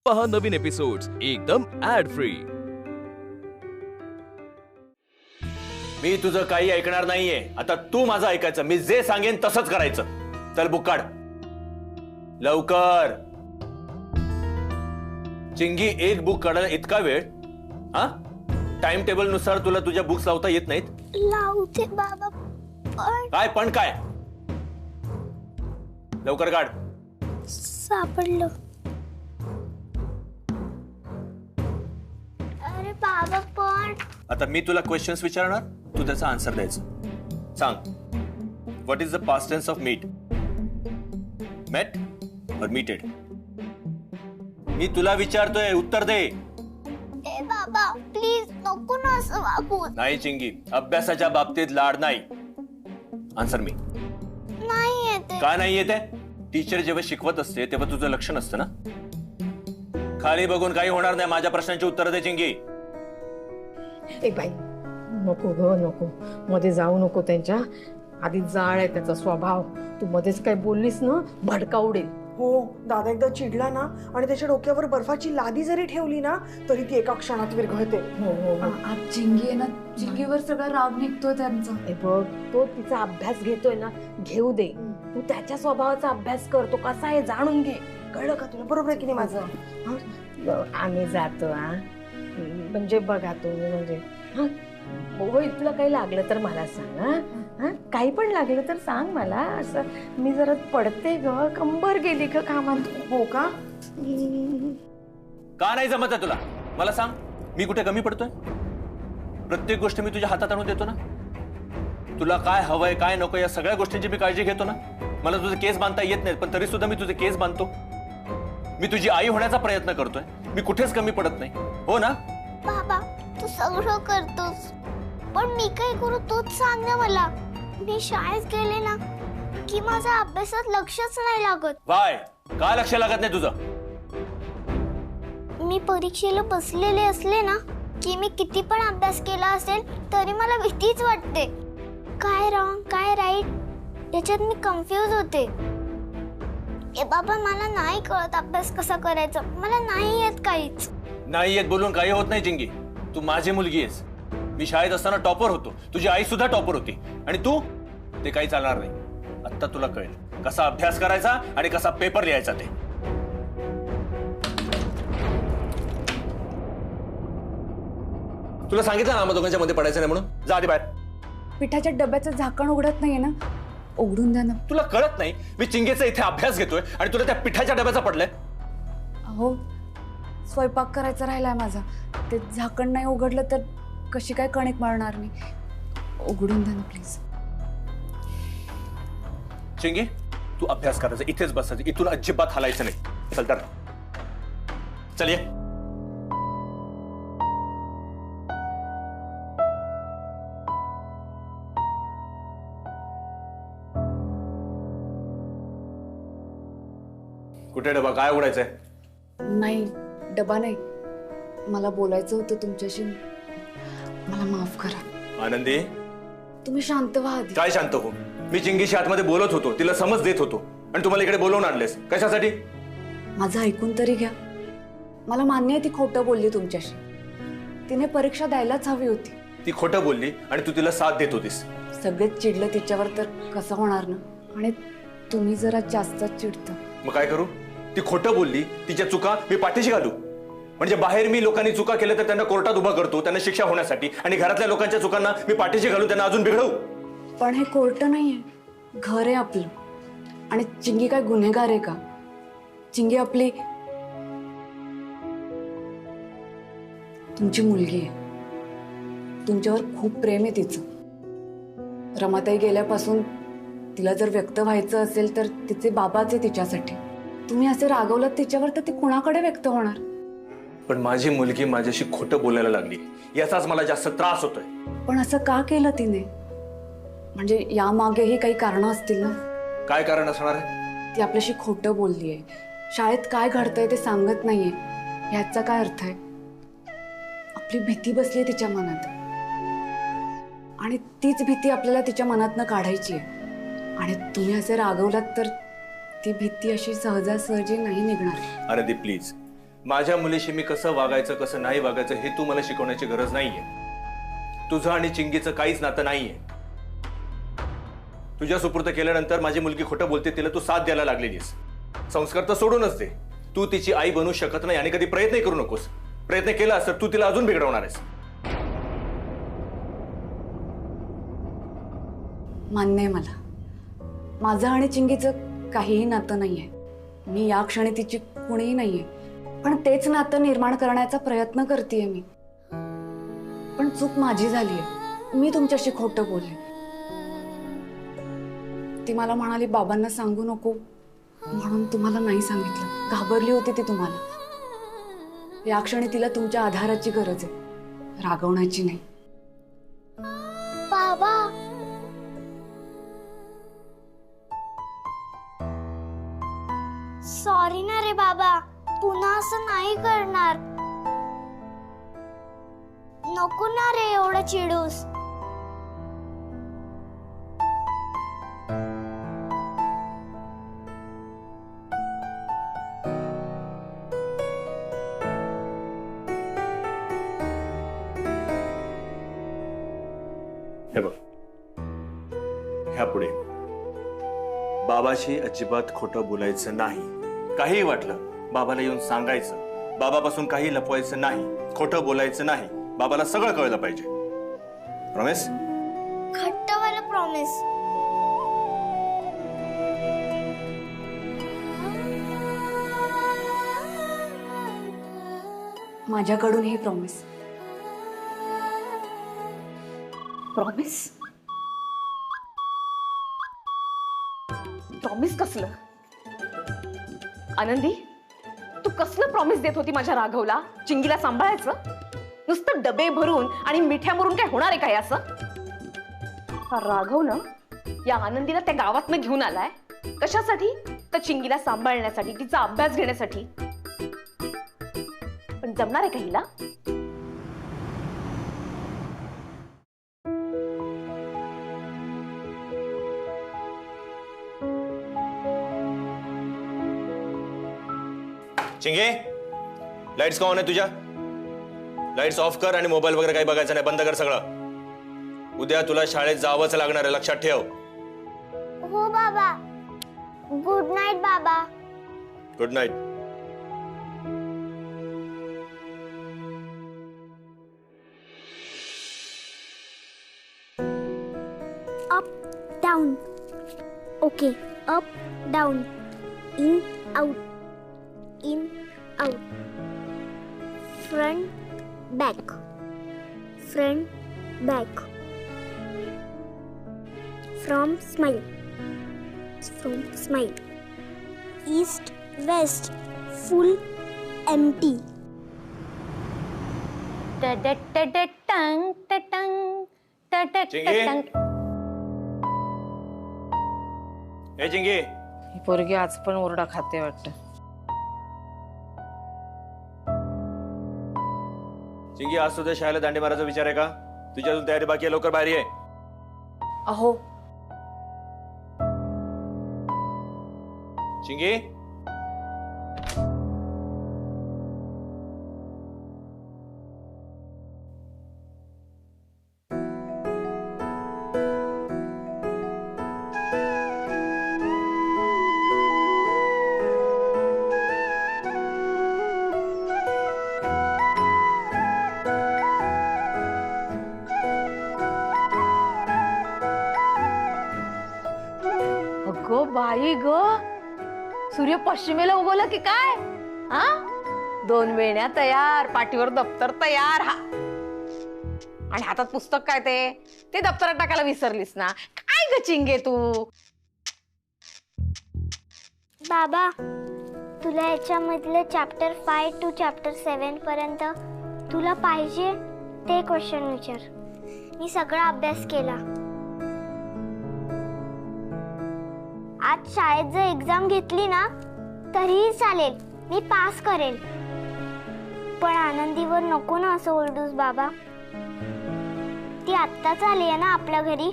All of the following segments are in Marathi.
पहा नवीन एपिसोड्स एकदम ऍड फ्री। मी तुझं काही ऐकणार नाहीये। आता तू माझं ऐकायचं, मी जे सांगेन तसंच करायचं। चल बुक काढ लवकर। चिंगी, एक बुक काढायला इतका वेळ? हा, टाइम टेबल नुसार तुला तुझ्या बुक्स लावता येत नाहीत? लावते बाबा, पण काय लवकर काढ। सापडलं। अरे बाबा पण आता मी तुला क्वेश्चन्स विचारणार, तू त्याचा आन्सर द्यायचं। सांग, what is the past tense of meet? Met और मीटेड? मी तुला विचारतोय, उत्तर दे। ए बाबा प्लीज नको ना असं वागू। नाही चिंगी, अभ्यासाच्या बाबतीत लाड नाही। आन्सर मी। नाही येते। का नाही येते? टीचर जेव्हा शिकवत असते तेव्हा तुझं लक्ष नसतं ना। खाली बघून काही होणार नाही, माझ्या प्रश्नांची उत्तर दे चिंगी। एक बाई, नको ग नको, मध्ये जाऊ नको। त्यांच्या आधी जाळ आहे त्याचा स्वभाव। तू मध्येच काही बोललीस ना, भडका उडेल। हो, दादा एकदा चिडला ना आणि त्याच्या डोक्यावर बर्फाची लादी जरी ठेवली ना तरी ती एका क्षणात विरघळते। हो हो हो. आज चिंगी आहे ना, चिंगीवर सगळा राग निघतोय त्यांचा। हे बघ, तो तिचा अभ्यास घेतोय ना, घेऊ दे। तू त्याच्या स्वभावाचा अभ्यास कर, तो कसा आहे जाणून घे। कळलं का तुला? बरोबर आहे की नाही माझं? हा? आम्ही जातो। हा म्हणजे बघा तुम्ही, म्हणजे हा होय, तुला काही लागलं तर मला सांग। हा हा, काही पण लागलं तर सांग मला। असं मी जरा पडते ग, कंबर गेली ग कामात। हो का? का नाही जमत आहे तुला? मला सांग, मी कुठे कमी पडतोय? प्रत्येक गोष्ट मी तुझ्या हातात आणून देतो ना। तुला काय हवंय काय नको या सगळ्या गोष्टींची मी काळजी घेतो ना। मला तुझे केस बांधता येत नाहीत, पण तरी सुद्धा मी तुझे केस बांधतो। मी तुझी आई होण्याचा प्रयत्न करतोय, मी कुठेच कमी पडत नाही, हो ना? बाबा तू सगळं करतोस, पण मी काय करू तूच सांग ना मला। मी शाळेत गेले ना की माझा अभ्यासात लक्षच नाही लागत। वाय, काय लक्ष लागत नाही तुझं? मी परीक्षेला बसलेले असले ना की मी किती पण अभ्यास केला असेल तरी मला भीतीच वाटते। काय रॉंग काय राईट याच्यात मी कन्फ्यूज होते। ए बाबा, मला नाही कळत अभ्यास कसा करायचा, मला नाही येत काहीच। नाही येत बोलून काही होत नाही चिंगी। तू माझी मुलगी आहेस। मी शाळेत असताना टॉपर होतो, तुझी आई सुद्धा टॉपर होती, आणि तू ते काही चालणार नाही। आता तुला कळेल कसा अभ्यास करायचा आणि कसा पेपर लिहायचा ते। तुला सांगितलं ना आम्हा दोघांच्या मध्ये पडायचं नाही म्हणून, जा आधी बाहेर। पिठाच्या डब्याचं झाकण उघडत नाहीये ना, उघडून द्या ना। तुला कळत नाही मी चिंगेचा इथे अभ्यास घेतोय आणि तुला त्या पिठाच्या डब्याचा पडलाय? अहो, स्वयंपाक करायचा राहिलाय माझा, ते झाकण नाही उघडलं तर कशी काय कणिक मळणार मी? उघडून द्या ना प्लीज। चिंगी, तू अभ्यास करायचा, इथेच बसायचं, इथून अजिबात हलायचं नाही। चल तर, चल ये। कुठे डबा? काय उघडायचंय? नाही, डबा नाही, मला बोलायचं होतं तुमच्याशी। मला माफ करा। आनंदी, तुम्ही शांत व्हा आधी। काय शांत हो? मी चिंगीशी आतमध्ये बोलत होतो, तिला समज देत होतो, आणि तुम्हाला इकडे बोलवून आणलेस कशासाठी? माझं ऐकून तरी घ्या। मला मान्य आहे ती खोटं बोलली तुमच्याशी, तिने परीक्षा द्यायलाच हवी होती। ती खोटं बोलली आणि तू तिला साथ देत होतीस। सगळेच चिडलं तिच्यावर तर कसं होणार ना, आणि तुम्ही जरा जास्तच चिडता। मग काय करू? ती खोटं बोलली, तिच्या चुका मी पाठीशी घालू? म्हणजे बाहेर मी लोकांनी चुका केल्या तर त्यांना कोर्टात उभा करतो त्यांना शिक्षा होण्यासाठी, आणि घरातल्या लोकांच्या चुकांना मी पाठीशी घालून त्यांना अजून बिघडवू? पण हे कोर्ट नाहीये, घर आहे आपलं। आणि चिंगी काय गुन्हेगार आहे का? चिंगी आपली तुमची मुलगी आहे, तुमच्यावर खूप प्रेम आहे तिचं। रमाताई गेल्यापासून तिला जर व्यक्त व्हायचं असेल तर तिचे बाबाच आहे तिच्यासाठी। तुम्ही असे रागवलात तिच्यावर तर ती कुणाकडे व्यक्त होणार? पण माझी मुलगी माझ्याशी खोटं बोलायला लागली, याचाच मला जास्त त्रास होतोय। पण असं का केलं तिने? म्हणजे यामागेही काही कारणं असतील ना? काय कारण असणार आहे? ती आपल्याशी खोटं बोललीये, शाळेत काय घडतंय ते सांगत नाहीये, ह्याचा काय अर्थ आहे? आपली भीती बसली आहे तिच्या मनात, आणि तीच भीती आपल्याला तिच्या मनातनं काढायची आहे। आणि तुम्ही असे रागवलात तर ती भीती अशी सहजासहजी नाही निघणार। आनंदी प्लीज, माझ्या मुलीशी मी कसं वागायचं कसं नाही वागायचं हे तू मला शिकवण्याची गरज नाहीये. तुझं आणि चिंगीचं काहीच नातं नाहीये. तुझ्या सुपूर्द केल्यानंतर माझी मुलगी खोटं बोलते, तिला तू साथ द्यायला लागलेलीस. संस्कार तर सोडूनच दे. तू तिची आई बनू शकत नाही आणि कधी प्रयत्नही करू नकोस. प्रयत्न केला तर तू तिला अजून बिघडवणार आहेस. मान्य आहे मला, माझं आणि चिंगीचं काहीही नातं नाहीये. मी या क्षणी तिची कुणीही नाहीये, पण तेच नातं निर्माण करण्याचा प्रयत्न करतेय मी. पण चूक माझी झालीय. मी तुमच्याशी खोटं बोलले. ती मला म्हणाली बाबांना सांगू नको, म्हणून तुम्हाला नाही सांगितलं. घाबरली होती ती तुम्हाला. या क्षणी तिला तुमच्या आधाराची गरज आहे, रागवण्याची नाही. बाबा सॉरी ना रे बाबा, पुन्हा असं नाही करणार. नको ना रे एवढं चिडूस. हे बघ, ह्यापुढे बाबाशी अजिबात खोटं बोलायचं नाही. काहीही वाटलं बाबाला येऊन सांगायचं. बाबापासून काही लपवायचं नाही, खोटं बोलायचं नाही. बाबाला सगळं कळलं पाहिजे. प्रॉमिस? घट्टवाला प्रॉमिस. माझ्याकडून ही प्रॉमिस. प्रॉमिस? प्रॉमिस कसलं? आनंदी, तू कसलं प्रॉमिस देत होती माझ्या राघवला? चिंगीला सांभाळायचं? नुसतं डबे भरून आणि मिठ्या भरून काय होणार आहे काय असं? हा राघव ना या आनंदीला त्या गावातनं घेऊन आलाय. कशासाठी? तर चिंगीला सांभाळण्यासाठी, तिचा अभ्यास घेण्यासाठी. पण जमणार आहे का हिला? चिंगे, लाईट्स का ऑन आहे तुझ्या? लाईट्स ऑफ कर आणि मोबाईल वगैरे काही बघायचं नाही, बंद कर सगळं. उद्या तुला शाळेत जावंच लागणार आहे, लक्षात ठेव. हो बाबा. गुड नाईट बाबा. Good night. Up down. Okay. Up down. In out. In out. Front back. Front back. Frown smile. Frown smile. East west. Full empty. चिंगे, ए चिंगे, ही पोरगी आज पण ओरडा खाते वाटतं. चिंगी, आज सुद्धा शाळेला दांडी मारायचा विचार आहे का? तुझी अजून तयारी बाकी आहे, लवकर बाहेर ये. अहो, चिंगी, अगो बाई ग, सूर्य पश्चिमेला उगवलं की काय? हा, 2 वेण्या तयार, पाठीवर दप्तर तयार. हा, आणि हातात पुस्तक काय ते दप्तरात टाकायला विसरलीस ना? काय ग चिंगे तू? बाबा, तुला याच्यामधलं चॅप्टर 5 to चॅप्टर 7 पर्यंत तुला पाहिजे ते क्वेश्चन विचार. मी सगळा अभ्यास केला. आज शाळेत जर एक्झाम घेतली ना तरीही चालेल, मी पास करेल. पण आनंदीवर नको ना असं ओरडूस बाबा. ती आत्ताच आली आहे ना आपल्या घरी.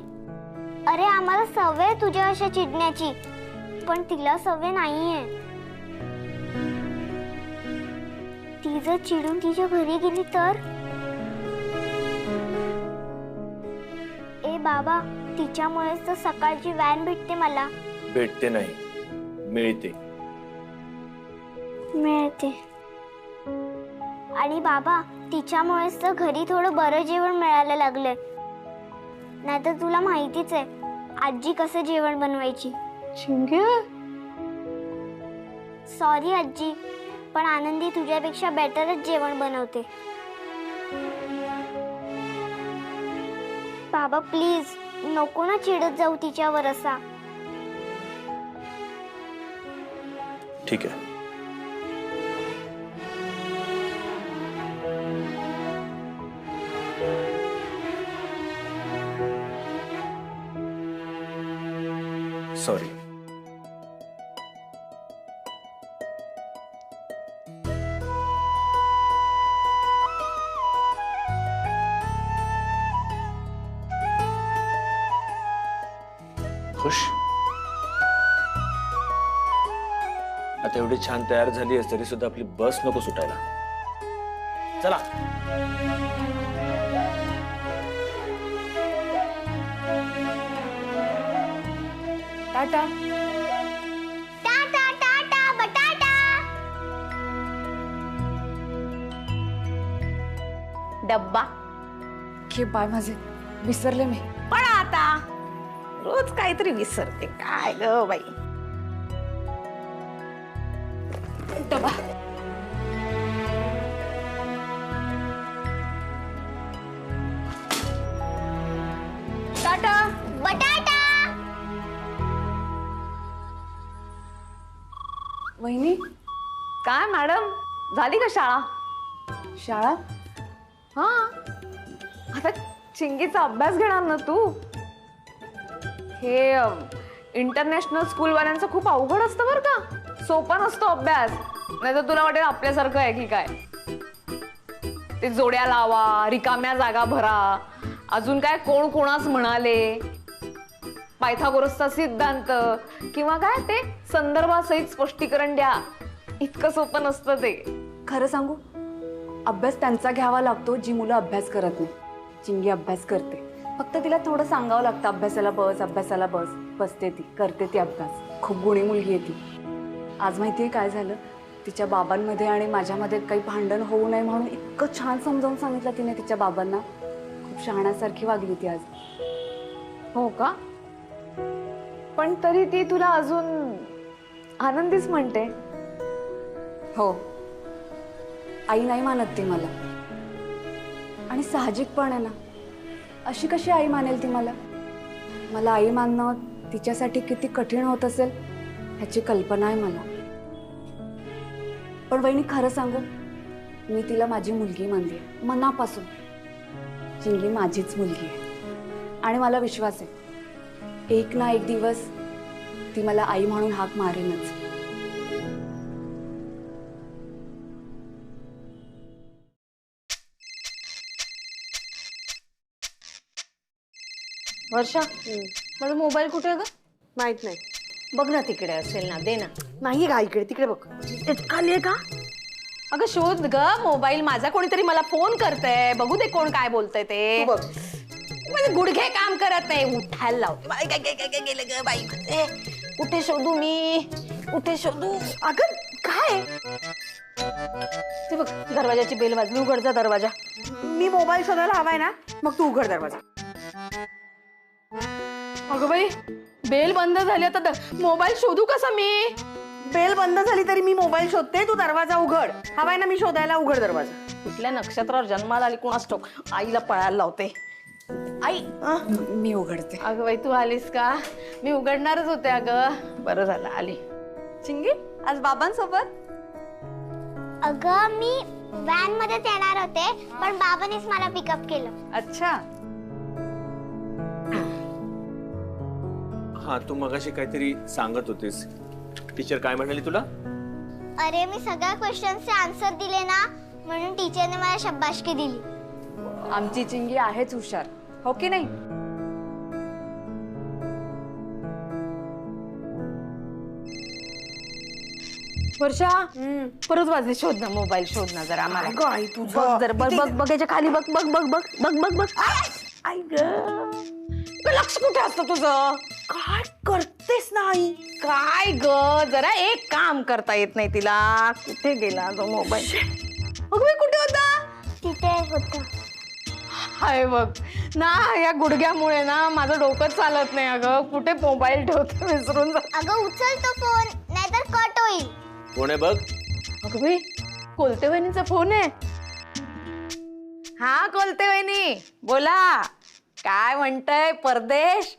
अरे आम्हाला सवय तुझ्या अशा चिडण्याची, पण तिला सवय नाहीये. ती जर चिडून तिच्या घरी गेली तर? ए बाबा, तिच्यामुळेच तर सकाळची व्हॅन भेटते मला. भेटते नाही, मिळते. मिळते. आणि बाबा, तिच्यामुळेच तर घरी थोडं बरं जेवण मिळायला लागलंय. नाहीतर तुला माहितीच आहे आजी कसं जेवण बनवायची. सॉरी आजी, पण आनंदी तुझ्यापेक्षा बेटरच जेवण बनवते. बाबा प्लीज, नको ना चिडत जाऊ तिच्यावर असा. ठीक आहे. सॉरी. खुश? आता एवढी छान तयार झाली आहेस तरी सुद्धा आपली बस नको सुटायला. चला. टाटा. टाटा टाटा बटाटा. डब्बा घे बाय माझे, विसरले मी. पण आता रोज काहीतरी विसरते काय ग बाई. डबा. टाटा बटाटा. वहिनी, काय मॅडम, झाली का शाळा? शाळा? हा, आता चिंगीचा अभ्यास घेणार ना तू? हे इंटरनॅशनल स्कूलवाल्यांचं खूप अवघड असतं बरं का. सोपा नसतो अभ्यास. नाही तर तुला वाटेल आपल्यासारखं आहे की काय. ते जोड्या लावा, रिकाम्या जागा भरा, अजून काय कोण कोणास म्हणाले, पायथागोरसचा सिद्धांत किंवा काय ते संदर्भासहित स्पष्टीकरण द्या. इतकं सोपं नसतं ते. खरं सांगू, अभ्यास त्यांचा घ्यावा लागतो जी मुलं अभ्यास करत नाही. चिंगी अभ्यास करते, फक्त तिला थोडं सांगावं लागतं अभ्यासाला बस, अभ्यासाला बस. बसते ती, करते ती अभ्यास. खूप गुणी मुलगी आहे ती. आज माहितीये काय झालं, तिच्या बाबांमध्ये आणि माझ्यामध्ये काही भांडण होऊ नये म्हणून इतकं छान समजावून सांगितलं तिने तिच्या बाबांना. खूप शहाण्यासारखी वागली ती आज. हो का? पण तरी ती तुला अजून आनंदीच म्हणते. हो, आई नाही मानत ती मला. आणि साहजिक पण आहे ना, अशी कशी आई मानेल ती मला? मला आई मानणं तिच्यासाठी किती कठीण होत असेल ह्याची कल्पना आहे मला. पण वहिनी खरं सांगू, मी तिला माझी मुलगी मानली मनापासून. चिंगी माझीच मुलगी आहे आणि मला विश्वास आहे एक ना एक दिवस ती मला आई म्हणून हाक मारेनच. वर्षा, माझा मोबाईल कुठे आहे ग? माहित नाही. बघ ना, तिकडे असेल ना, दे ना. नाही का इकडे, तिकडे बघ. खाली का? अगं शोध ग मोबाईल माझा. कोणीतरी मला फोन करतंय, बघू दे कोण काय बोलतंय ते. तू बघ. म्हणजे गुडघे काम करत नाही, उठायला लावते. बाई काय काय काय गेलं ग बाई माझे. कुठे शोधू मी, कुठे शोधू? अगं काय? ते बघ, दरवाजाची बेल वाजली. उघड जा दरवाजा. मी मोबाईल शोधायला हवाय ना, मग तू उघड दरवाजा. अगं बाई, बेल बंद झाली, आता मोबाईल शोधू कसा मी? बेल बंद झाली तरी मी मोबाईल शोधते, तू दरवाजा उघड. हवाय ना मी शोधायला, उघड दरवाजा. कुठल्या नक्षत्रावर जन्माला आली कुणास ठाऊक. आईला पळायला लावते. आई, मी उघडते. अगं बाई तू आलीस का? मी उघडणारच होते. अगं बरं झालं आली. चिंगी, आज बाबांसोबत? अगं मी व्हॅन मध्येच येणार होते, पण बाबांनीच मला पिकअप केलं. अच्छा. हा, तू मगाशी काहीतरी सांगत होतीस. टीचर काय म्हणाली तुला? अरे मी सगळ्या क्वेश्चन्सचे आन्सर दिले ना, म्हणून टीचरने मला शाबासकी दिली. आमची चिंगी आहेच हुशार, हो की नाही? वर्षा परत वाजले, शोध ना मोबाईल, शोध ना जरा आम्हाला. काय गं आई तुझं? बघ जरा, बघ बघ बघ याच्या खाली, बघ बघ बघ बघ बघ बघ बघ. आई ग, लक्ष कुठे असतं तुझं? काय करतेस ना आई? काय ग, जरा एक काम करता येत नाही तिला. कुठे गेला तो मोबाईल? बघ मी कुठे होता? तिथे होतं. हाय बघ ना, या गुडघ्यामुळे ना माझं डोकं चालत नाही अगं. कुठे मोबाईल ठेवते विसरून जा. अगं उचल तो फोन, नाहीतर कट होईल. कोण आहे बघ? अगं बाई, कोलते वहिनीचा फोन आहे. हा कोलते वहिनी बोला, काय म्हणताय परदेश?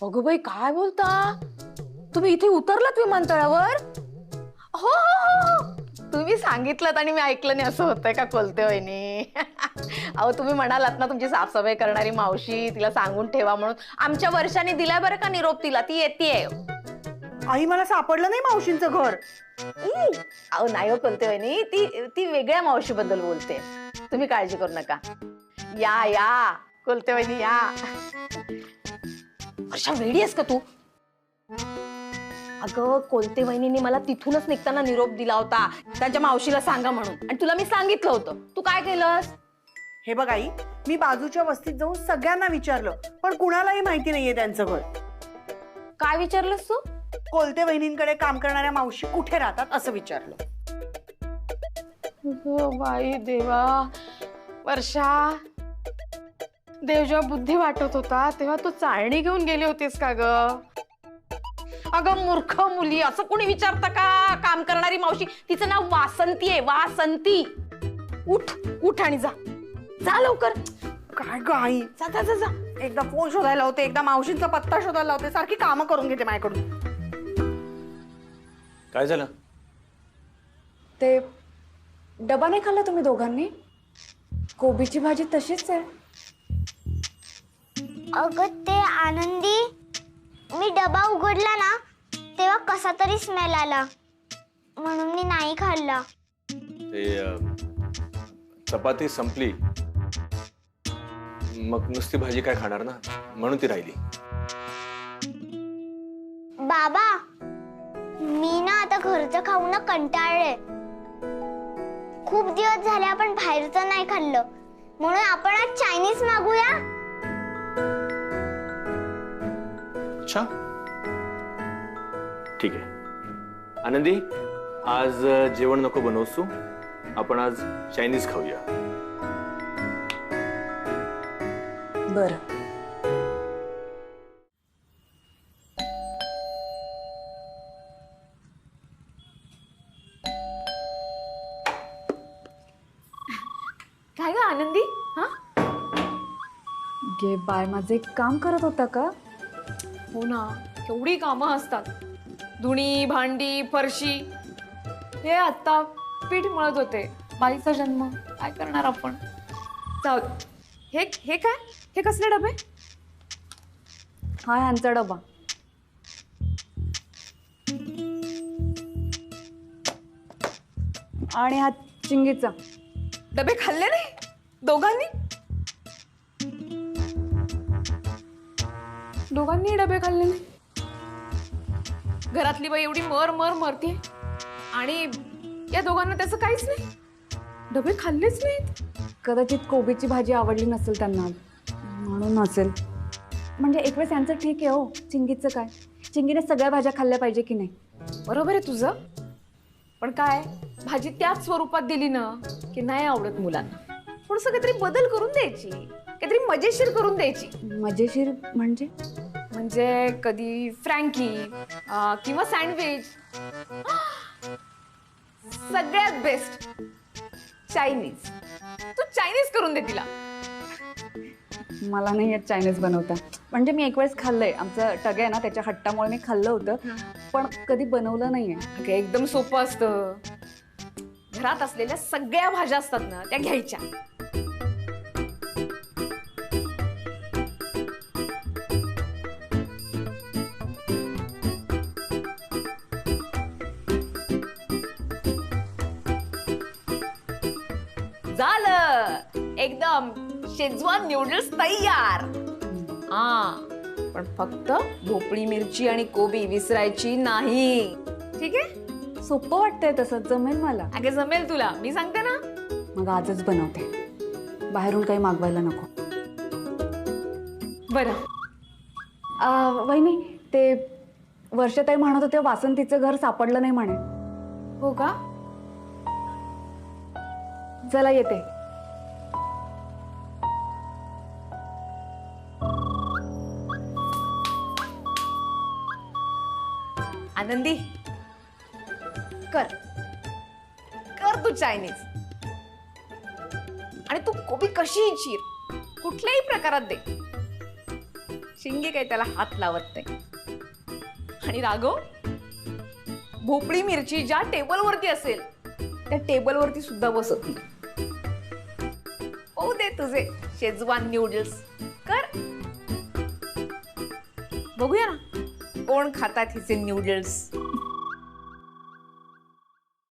अगं बाई काय बोलता, तुम्ही इथे उतरलात विमानतळावर? हो हो हो, तुम्ही सांगितलं आणि मी ऐकलं नाही असं होतंय का कोलते वहिनी? अहो तुम्ही म्हणालात ना तुमची साफसफाई करणारी मावशी, तिला सांगून ठेवा म्हणून. आमच्या वर्षाने दिलाय बरं का निरोप तिला, ती येतेय. आई मला सापडलं नाही मावशींचं घर. अहो नाही हो कोलते वहिनी, ती वेगळ्या मावशीबद्दल बोलते. तुम्ही काळजी करू नका. या या कोलते वहिनी या. वर्षा वेडी आहेस का तू? अगं कोलते वहिनीने मला तिथूनच निघताना निरोप दिला होता, त्यांच्या मावशीला सांगा म्हणून. आणि तुला मी सांगितलं होतं, तू काय केलंस? हे बघ आई, मी बाजूच्या वस्तीत जाऊन सगळ्यांना विचारलं, पण कुणालाही माहिती नाहीये त्यांचं घर. काय विचारलंस तू? कोलते वहिनींकडे काम करणाऱ्या मावशी कुठे राहतात असं विचारलं. बाई देवा, वर्षा देव जेव्हा बुद्धी वाटत होता तेव्हा तू चाळणी घेऊन गेली होतीस का ग? अगं मूर्ख मुली, असं कोणी विचारतं का? काम करणारी मावशी, तिचं नाव वासंती आहे, वासंती. उठ उठ आणि जा, जा लवकर. काय ग आई? जा जा जा जा. एकदा फोन शोधायला होते, एकदा मावशींचा पत्ता शोधायला होते, सारखी कामं करून घेते माझ्याकडून. काय झालं? ते डबा नाही खाल्ला तुम्ही दोघांनी? कोबीची भाजी तशीच आहे. अगं ते आनंदी, मी डबा उघडला ना तेव्हा कसा तरी स्मेल आला, म्हणून मी नाही खाल्ला. ते चपाती संपली, मग नुसती भाजी काय खाणार ना, म्हणून ती राहिली. बाबा, मी ना आता घरचं खाऊन ना कंटाळले. खूप दिवस झाले आपण बाहेरचं नाही खाल्लं, म्हणून आपण आज चायनीज मागूया. अच्छा ठीक आहे. आनंदी, आज जेवण नको बनवूस तू, आपण आज चायनीज खाऊया. बरं. काय ग आनंदी? हा गे बाय, माझं एक काम करत होता का? हो ना, केवढी कामं असतात. धुणी, भांडी, फरशी. हे आता पीठ मळत होते. बाईचा जन्म, काय करणार आपण? जाऊ दे. हे काय? हे कसले डबे? हा यांचा डबा. आणि हा चिंगीचा. डबे खाल्ले नाही दोघांनी? दोघांनी डबे खाल्ले नाही. घरातली बाई एवढी मरते आणि या दोघांना त्याचं काहीच नाही. डबे खाल्लेच नाहीत. कदाचित कोबीची भाजी आवडली नसेल त्यांना, म्हणून नसेल. म्हणजे एक वेळेस यांचं ठीक आहे हो, चिंगीचं काय? चिंगीने सगळ्या भाज्या खाल्ल्या पाहिजे की नाही? बरोबर आहे तुझं, पण काय भाजी त्याच स्वरूपात दिली ना की नाही आवडत मुलांना. थोडंसं काहीतरी बदल करून द्यायची, काहीतरी मजेशीर करून द्यायची. मजेशीर म्हणजे? म्हणजे कधी फ्रँकी किंवा सँडविच. सगळ्यात बेस्ट चायनीज. तू चायनीज करून दे तिला. मला नाही येत चायनीज बनवता. म्हणजे मी एक वेळेस खाल्लंय, आमचं टगे आहे ना त्याच्या हट्टामुळे मी खाल्लं होतं, पण कधी बनवलं नाहीये. अगं एकदम सोपं असतं. घरात असलेल्या सगळ्या भाज्या असतात ना त्या घ्यायच्या. झालं, एकदम शेजवान नूडल्स तयार. हा पण फक्त भोपळी मिरची आणि कोबी विसरायची नाही. ठीक आहे? सोपं वाटतंय तसं, जमेल मला. अगे जमेल तुला, मी सांगते ना. मग आजच बनवते, बाहेरून काही मागवायला नको. बरं. वहिनी, ते वर्षाताई म्हणत होते वासंतीचं घर सापडलं नाही म्हणे. हो का? चला येते. आनंदी, कर कर तू चायनीज. आणि तू कोबी कशीही चीर, कुठल्याही प्रकारात दे. शिंगे काही त्याला हात लावत नाही. आणि राघव, भोपळी मिरची ज्या टेबलवरती असेल त्या टेबलवरती सुद्धा बसत नाही. हो दे तुझे शेजवान न्यूडल्स कर. बघूया ना कोण खातात हिचे न्यूडल्स.